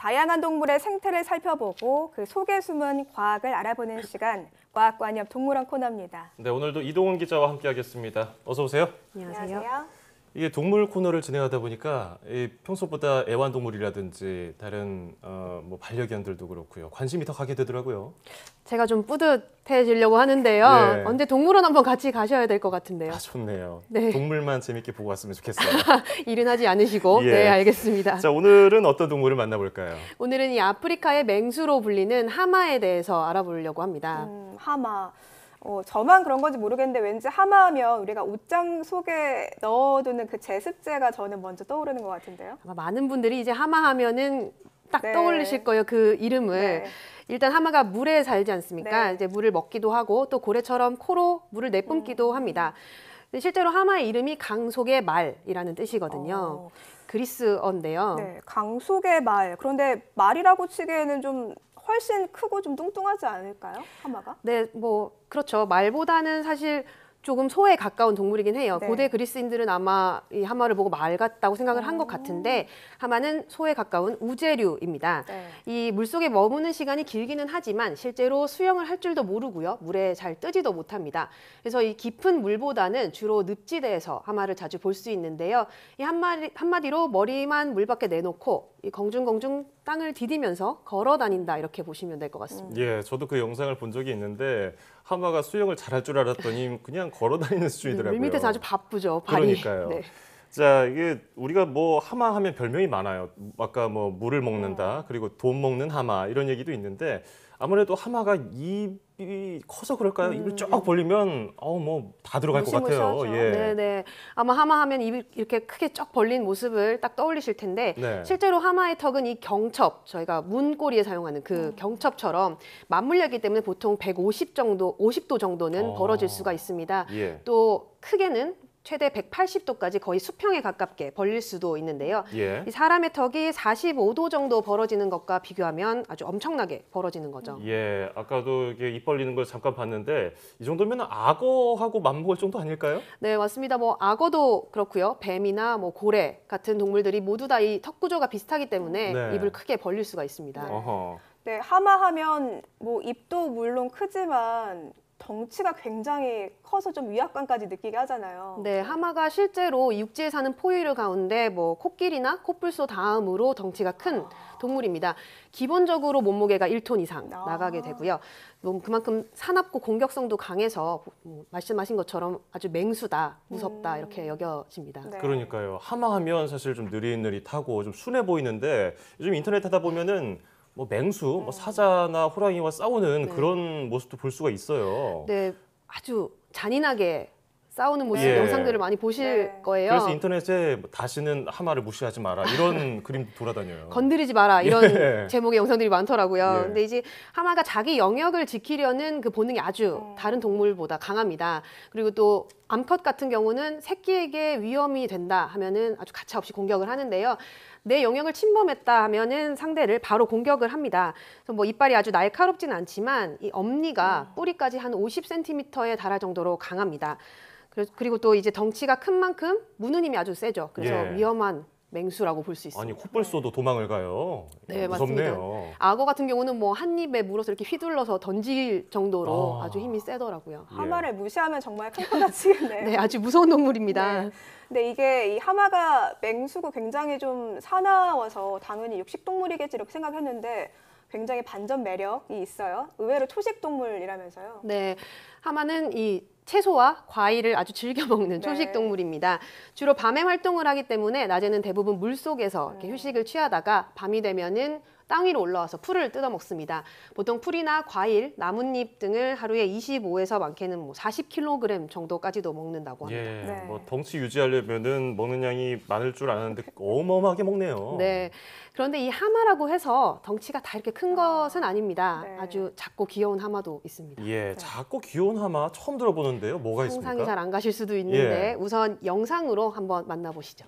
다양한 동물의 생태를 살펴보고 그 속에 숨은 과학을 알아보는 시간, 과학관엽 동물원 코너입니다. 네, 오늘도 이동훈 기자와 함께하겠습니다. 어서 오세요. 안녕하세요. 이게 동물 코너를 진행하다 보니까 평소보다 애완동물이라든지 다른 뭐 반려견들도 그렇고요. 관심이 더 가게 되더라고요. 제가 좀 뿌듯해지려고 하는데요. 네. 언제 동물원 한번 같이 가셔야 될 것 같은데요. 아, 좋네요. 네. 동물만 재밌게 보고 왔으면 좋겠어요. 일은 하지 않으시고. 예. 네, 알겠습니다. 자, 오늘은 어떤 동물을 만나볼까요? 오늘은 이 아프리카의 맹수로 불리는 하마에 대해서 알아보려고 합니다. 하마. 저만 그런 건지 모르겠는데 왠지 하마하면 우리가 옷장 속에 넣어두는 그 제습제가 저는 먼저 떠오르는 것 같은데요. 아마 많은 분들이 이제 하마 하면은 딱 네. 떠올리실 거예요. 그 이름을. 네. 일단 하마가 물에 살지 않습니까? 네. 이제 물을 먹기도 하고 또 고래처럼 코로 물을 내뿜기도 합니다. 근데 실제로 하마의 이름이 강속의 말이라는 뜻이거든요. 그리스어인데요. 네, 강 속의 말. 그런데 말이라고 치기에는 좀 훨씬 크고 좀 뚱뚱하지 않을까요? 하마가? 네, 뭐 그렇죠. 말보다는 사실 조금 소에 가까운 동물이긴 해요. 네. 고대 그리스인들은 아마 이 하마를 보고 말 같다고 생각을 한 것 같은데 하마는 소에 가까운 우제류입니다. 네. 이 물속에 머무는 시간이 길기는 하지만 실제로 수영을 할 줄도 모르고요. 물에 잘 뜨지도 못합니다. 그래서 이 깊은 물보다는 주로 늪지대에서 하마를 자주 볼 수 있는데요. 이 한마디로 머리만 물 밖에 내놓고 이 공중공중 땅을 디디면서 걸어 다닌다 이렇게 보시면 될 것 같습니다. 예, 저도 그 영상을 본 적이 있는데 하마가 수영을 잘할 줄 알았더니 그냥 걸어 다니는 수준이더라고요. 물 밑에서 아주 바쁘죠, 발이. 그러니까요. 네. 자, 이게 우리가 뭐 하마 하면 별명이 많아요. 아까 뭐 물을 먹는다, 그리고 돈 먹는 하마 이런 얘기도 있는데 아무래도 하마가 입이 커서 그럴까요? 입을 쫙 벌리면 뭐 다 들어갈 것 같아요. 무시무시하죠. 예. 네네. 아마 하마 하면 입이 이렇게 크게 쫙 벌린 모습을 딱 떠올리실 텐데 네. 실제로 하마의 턱은 이 경첩, 저희가 문고리에 사용하는 그 경첩처럼 맞물렸기 때문에 보통 50도 정도는 벌어질 수가 있습니다. 예. 또 크게는 최대 180도까지 거의 수평에 가깝게 벌릴 수도 있는데요. 예. 이 사람의 턱이 45도 정도 벌어지는 것과 비교하면 아주 엄청나게 벌어지는 거죠. 예, 아까도 이게 입 벌리는 걸 잠깐 봤는데 이 정도면 악어하고 맞먹을 정도 아닐까요? 네, 맞습니다. 뭐 악어도 그렇고요. 뱀이나 뭐 고래 같은 동물들이 모두 다 이 턱 구조가 비슷하기 때문에 네. 입을 크게 벌릴 수가 있습니다. 어허. 네, 하마하면 뭐 입도 물론 크지만 덩치가 굉장히 커서 좀 위압감까지 느끼게 하잖아요. 네, 하마가 실제로 육지에 사는 포유류 가운데 뭐 코끼리나 코뿔소 다음으로 덩치가 큰 동물입니다. 기본적으로 몸무게가 1톤 이상 나가게 되고요. 그만큼 사납고 공격성도 강해서 말씀하신 것처럼 아주 맹수다, 무섭다 이렇게 여겨집니다. 네. 그러니까요. 하마 하면 사실 좀 느릿느릿하고 좀 순해 보이는데 요즘 인터넷 하다 보면은 뭐 맹수, 뭐 사자나 호랑이와 싸우는 그런 모습도 볼 수가 있어요. 네, 아주 잔인하게 싸우는 모습 예. 영상들을 많이 보실 네. 거예요. 그래서 인터넷에 다시는 하마를 무시하지 마라 이런 그림도 돌아다녀요. 건드리지 마라 이런 예. 제목의 영상들이 많더라고요. 예. 근데 이제 하마가 자기 영역을 지키려는 그 본능이 아주 다른 동물보다 강합니다. 그리고 또 암컷 같은 경우는 새끼에게 위험이 된다 하면은 아주 가차없이 공격을 하는데요. 내 영역을 침범했다 하면은 상대를 바로 공격을 합니다. 그래서 뭐 이빨이 아주 날카롭지는 않지만 이 엄니가 뿌리까지 한 50cm에 달할 정도로 강합니다. 그리고 또 이제 덩치가 큰 만큼 무는 힘이 아주 세죠. 그래서 예. 위험한 맹수라고 볼 수 있습니다. 아니 코뿔소도 도망을 가요. 네, 무섭네요. 맞습니다. 악어 같은 경우는 뭐 한 입에 물어서 이렇게 휘둘러서 던질 정도로 아주 힘이 세더라고요. 하마를 무시하면 정말 큰 거 다치겠네. 네, 아주 무서운 동물입니다. 네. 근데 이게 이 하마가 맹수고 굉장히 좀 사나워서 당연히 육식동물이겠지 이렇게 생각했는데 굉장히 반전 매력이 있어요. 의외로 초식동물이라면서요. 네, 하마는 이 채소와 과일을 아주 즐겨 먹는 네. 초식 동물입니다. 주로 밤에 활동을 하기 때문에 낮에는 대부분 물 속에서 이렇게 휴식을 취하다가 밤이 되면은 땅 위로 올라와서 풀을 뜯어 먹습니다. 보통 풀이나 과일, 나뭇잎 등을 하루에 25에서 많게는 뭐 40kg 정도까지도 먹는다고 합니다. 예, 네. 뭐 덩치 유지하려면은 먹는 양이 많을 줄 아는데 어마어마하게 먹네요. 네. 그런데 이 하마라고 해서 덩치가 다 이렇게 큰 것은 아닙니다. 네. 아주 작고 귀여운 하마도 있습니다. 예, 작고 귀여운 하마 처음 들어보는데요. 뭐가 상상이 있습니까? 잘 안 가실 수도 있는데 예. 우선 영상으로 한번 만나보시죠.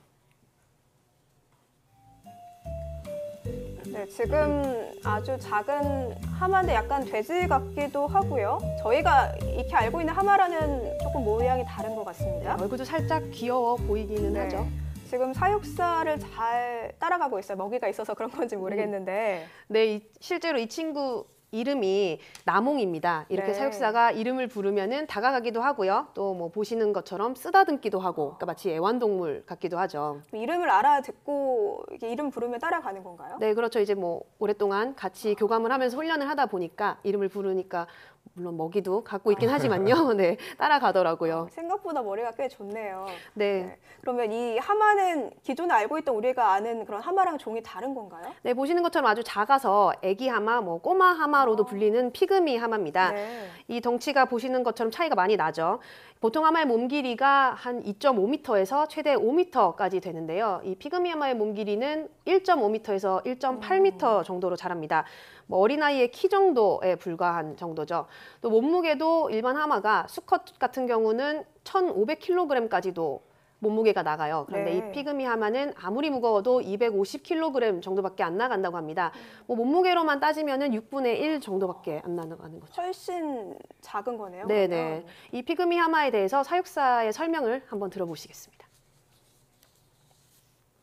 네, 지금 아주 작은 하마인데 약간 돼지 같기도 하고요. 저희가 익히 알고 있는 하마라는 조금 모양이 다른 것 같습니다. 얼굴도 살짝 귀여워 보이기는 네. 하죠. 지금 사육사를 잘 따라가고 있어요. 먹이가 있어서 그런 건지 모르겠는데. 네, 실제로 이 친구 이름이 나몽입니다. 이렇게 네. 사육사가 이름을 부르면은 다가가기도 하고요. 또 뭐 보시는 것처럼 쓰다듬기도 하고, 그러니까 마치 애완동물 같기도 하죠. 이름을 알아듣고 이게 이름 부르면 따라가는 건가요? 네, 그렇죠. 이제 뭐 오랫동안 같이 교감을 하면서 훈련을 하다 보니까 이름을 부르니까 물론 먹이도 갖고 있긴 하지만요. 네, 따라가더라고요. 생각보다 머리가 꽤 좋네요. 네. 네. 그러면 이 하마는 기존에 알고 있던 우리가 아는 그런 하마랑 종이 다른 건가요? 네, 보시는 것처럼 아주 작아서 애기 하마, 뭐 꼬마 하마로도 불리는 피그미 하마입니다. 네. 이 덩치가 보시는 것처럼 차이가 많이 나죠. 보통 하마의 몸 길이가 한 2.5m에서 최대 5m까지 되는데요. 이 피그미 하마의 몸 길이는 1.5m에서 1.8m 정도로 자랍니다. 뭐 어린아이의 키 정도에 불과한 정도죠. 또 몸무게도 일반 하마가 수컷 같은 경우는 1,500kg까지도 몸무게가 나가요. 그런데 네. 이 피그미 하마는 아무리 무거워도 250kg 정도밖에 안 나간다고 합니다. 뭐 몸무게로만 따지면은 6분의 1 정도밖에 안 나가는 거죠. 훨씬 작은 거네요. 네네. 그러면. 이 피그미 하마에 대해서 사육사의 설명을 한번 들어보시겠습니다.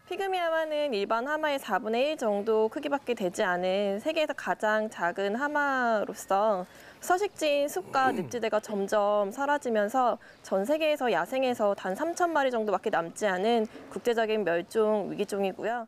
피그미 하마는 일반 하마의 4분의 1 정도 크기밖에 되지 않은 세계에서 가장 작은 하마로서 서식지인 숲과 늪지대가 점점 사라지면서 전 세계에서 야생에서 단 3,000마리 정도밖에 남지 않은 국제적인 멸종 위기종이고요.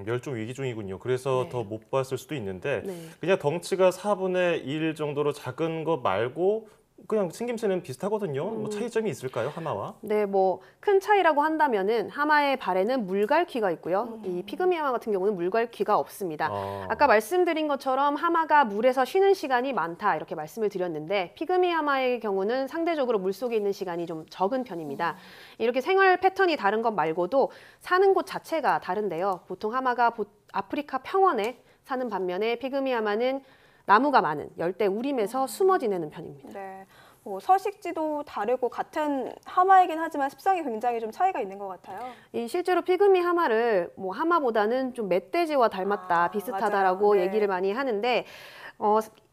멸종 위기종이군요. 그래서 네. 더 못 봤을 수도 있는데 네. 그냥 덩치가 4분의 1 정도로 작은 거 말고 그냥 생김새는 비슷하거든요. 뭐 차이점이 있을까요, 하마와? 네, 뭐 큰 차이라고 한다면은 하마의 발에는 물갈퀴가 있고요. 이 피그미 하마 같은 경우는 물갈퀴가 없습니다. 아까 말씀드린 것처럼 하마가 물에서 쉬는 시간이 많다 이렇게 말씀을 드렸는데 피그미 하마의 경우는 상대적으로 물속에 있는 시간이 좀 적은 편입니다. 이렇게 생활 패턴이 다른 것 말고도 사는 곳 자체가 다른데요. 보통 하마가 아프리카 평원에 사는 반면에 피그미 하마는 나무가 많은 열대 우림에서 숨어 지내는 편입니다. 네. 뭐 서식지도 다르고 같은 하마이긴 하지만 습성이 굉장히 좀 차이가 있는 것 같아요. 이 실제로 피그미 하마를 뭐 하마보다는 좀 멧돼지와 닮았다, 비슷하다라고 맞아요. 네. 얘기를 많이 하는데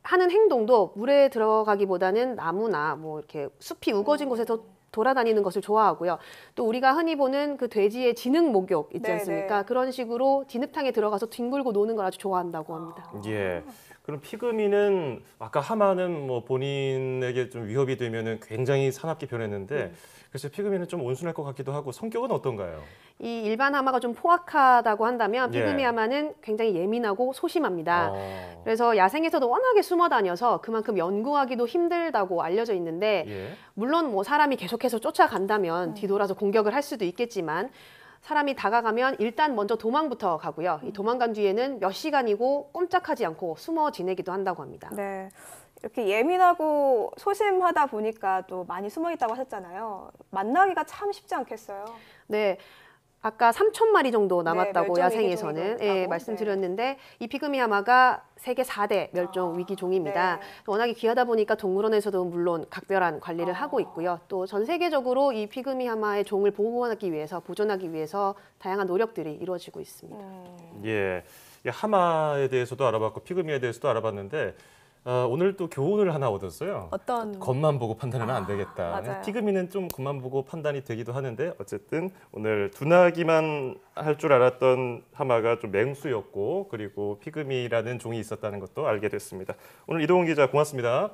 하는 행동도 물에 들어가기보다는 나무나 뭐 이렇게 숲이 우거진 곳에서 돌아다니는 것을 좋아하고요. 또 우리가 흔히 보는 그 돼지의 진흙 목욕 있지 네, 않습니까? 네. 그런 식으로 진흙탕에 들어가서 뒹굴고 노는 걸 아주 좋아한다고 합니다. 예. 그럼 피그미는 아까 하마는 뭐 본인에게 좀 위협이 되면은 굉장히 사납게 변했는데 그래서 피그미는 좀 온순할 것 같기도 하고 성격은 어떤가요? 이 일반 하마가 좀 포악하다고 한다면 피그미 예. 하마는 굉장히 예민하고 소심합니다. 어. 그래서 야생에서도 워낙에 숨어 다녀서 그만큼 연구하기도 힘들다고 알려져 있는데 예. 물론 뭐 사람이 계속해서 쫓아간다면 뒤돌아서 공격을 할 수도 있겠지만 사람이 다가가면 일단 먼저 도망부터 가고요. 이 도망간 뒤에는 몇 시간이고 꼼짝하지 않고 숨어 지내기도 한다고 합니다. 네. 이렇게 예민하고 소심하다 보니까 또 많이 숨어 있다고 하셨잖아요. 만나기가 참 쉽지 않겠어요. 네. 아까 3,000마리 정도 남았다고 멸종 야생에서는 위기종이라고. 예, 말씀드렸는데 이 피그미 하마가 세계 4대 멸종 위기종입니다. 네. 워낙에 귀하다 보니까 동물원에서도 물론 각별한 관리를 하고 있고요. 또 전 세계적으로 이 피그미 하마의 종을 보호하기 위해서 보존하기 위해서 다양한 노력들이 이루어지고 있습니다. 예. 이 하마에 대해서도 알아봤고 피그미에 대해서도 알아봤는데 오늘 또 교훈을 하나 얻었어요. 어떤 겉만 보고 판단하면 안 되겠다. 맞아요. 피그미는 좀 겉만 보고 판단이 되기도 하는데 어쨌든 오늘 둔하기만 할 줄 알았던 하마가 좀 맹수였고 그리고 피그미라는 종이 있었다는 것도 알게 됐습니다. 오늘 이동훈 기자 고맙습니다.